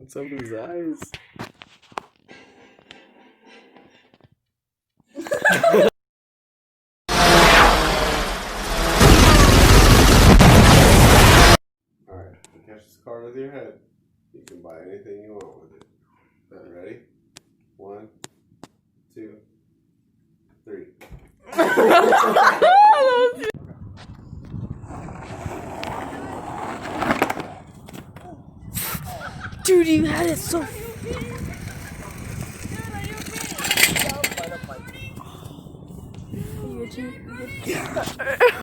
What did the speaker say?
What's up with his eyes? Alright, catch this card with your head. You can buy anything you want with it. Ready? 1, 2, 3. Dude, you had it so. Are you itchy?